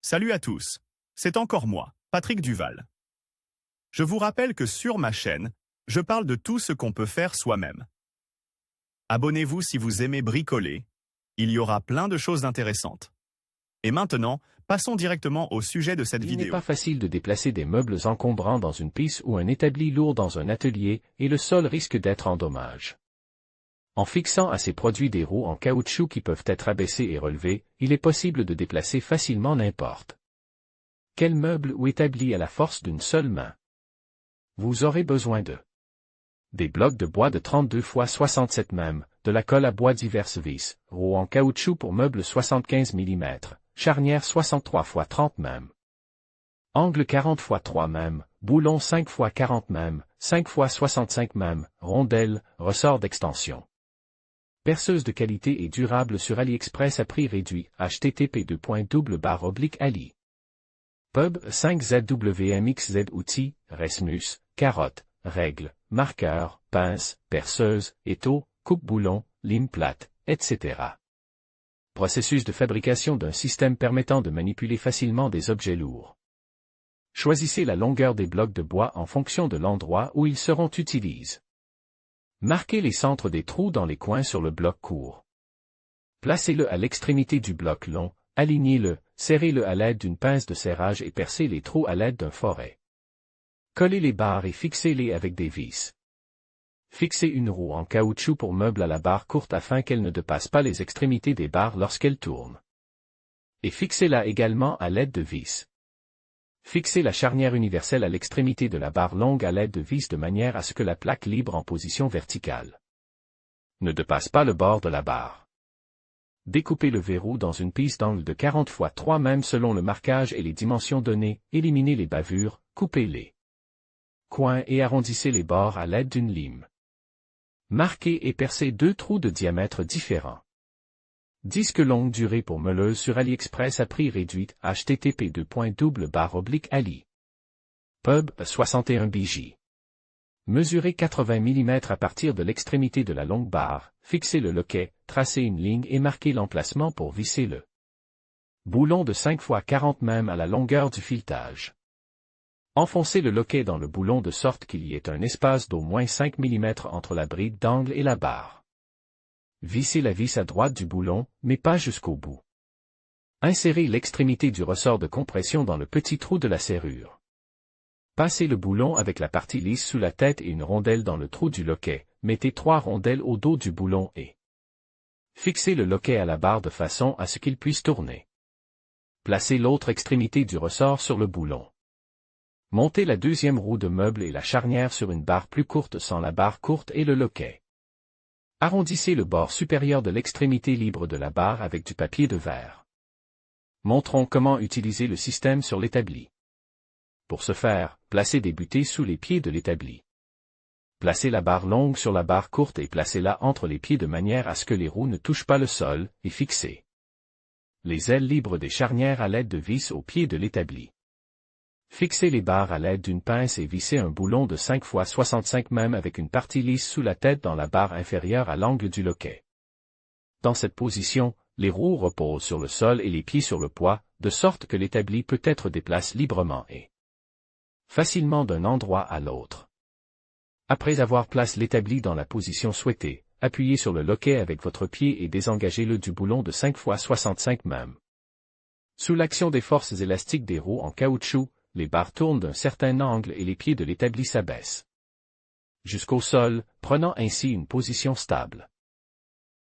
Salut à tous, c'est encore moi, Patrick Duval. Je vous rappelle que sur ma chaîne, je parle de tout ce qu'on peut faire soi-même. Abonnez-vous si vous aimez bricoler, il y aura plein de choses intéressantes. Et maintenant, passons directement au sujet de cette vidéo. Il n'est pas facile de déplacer des meubles encombrants dans une pièce ou un établi lourd dans un atelier, et le sol risque d'être en dommage. En fixant à ces produits des roues en caoutchouc qui peuvent être abaissés et relevés, il est possible de déplacer facilement n'importe quel meuble ou établi à la force d'une seule main. Vous aurez besoin de des blocs de bois de 32 x 67 mm, de la colle à bois diverses vis, roues en caoutchouc pour meubles 75 mm, charnière 63 x 30 mm, angle 40 x 3 mm, boulon 5 x 40 mm, 5 x 65 mm, rondelle, ressort d'extension. Perceuse de qualité et durable sur AliExpress à prix réduit, http://ali. Pub 5ZWMXZ outils, Resmus, carotte, règle, marqueur, pince, perceuse, étau, coupe-boulon, lime plate, etc. Processus de fabrication d'un système permettant de manipuler facilement des objets lourds. Choisissez la longueur des blocs de bois en fonction de l'endroit où ils seront utilisés. Marquez les centres des trous dans les coins sur le bloc court. Placez-le à l'extrémité du bloc long, alignez-le, serrez-le à l'aide d'une pince de serrage et percez les trous à l'aide d'un forêt. Collez les barres et fixez-les avec des vis. Fixez une roue en caoutchouc pour meuble à la barre courte afin qu'elle ne dépasse pas les extrémités des barres lorsqu'elle tourne. Et fixez-la également à l'aide de vis. Fixez la charnière universelle à l'extrémité de la barre longue à l'aide de vis de manière à ce que la plaque libre en position verticale ne dépasse pas le bord de la barre. Découpez le verrou dans une piste d'angle de 40 x 3 mm selon le marquage et les dimensions données, éliminez les bavures, coupez les coins et arrondissez les bords à l'aide d'une lime. Marquez et percez deux trous de diamètre différents. Disque longue durée pour meuleuse sur AliExpress à prix réduit, http://ali. Pub 61 bj. Mesurez 80 mm à partir de l'extrémité de la longue barre, fixez le loquet, tracez une ligne et marquez l'emplacement pour visser le boulon de 5 x 40 mm à la longueur du filetage. Enfoncez le loquet dans le boulon de sorte qu'il y ait un espace d'au moins 5 mm entre la bride d'angle et la barre. Vissez la vis à droite du boulon, mais pas jusqu'au bout. Insérez l'extrémité du ressort de compression dans le petit trou de la serrure. Passez le boulon avec la partie lisse sous la tête et une rondelle dans le trou du loquet, mettez 3 rondelles au dos du boulon et fixez le loquet à la barre de façon à ce qu'il puisse tourner. Placez l'autre extrémité du ressort sur le boulon. Montez la deuxième roue de meuble et la charnière sur une barre plus courte sans la barre courte et le loquet. Arrondissez le bord supérieur de l'extrémité libre de la barre avec du papier de verre. Montrons comment utiliser le système sur l'établi. Pour ce faire, placez des butées sous les pieds de l'établi. Placez la barre longue sur la barre courte et placez-la entre les pieds de manière à ce que les roues ne touchent pas le sol, et fixez les ailes libres des charnières à l'aide de vis au pied de l'établi. Fixez les barres à l'aide d'une pince et vissez un boulon de 5 x 65 mm avec une partie lisse sous la tête dans la barre inférieure à l'angle du loquet. Dans cette position, les roues reposent sur le sol et les pieds sur le poids, de sorte que l'établi peut être déplacé librement et facilement d'un endroit à l'autre. Après avoir placé l'établi dans la position souhaitée, appuyez sur le loquet avec votre pied et désengagez-le du boulon de 5 x 65 mm. Sous l'action des forces élastiques des roues en caoutchouc, les barres tournent d'un certain angle et les pieds de l'établi s'abaissent jusqu'au sol, prenant ainsi une position stable.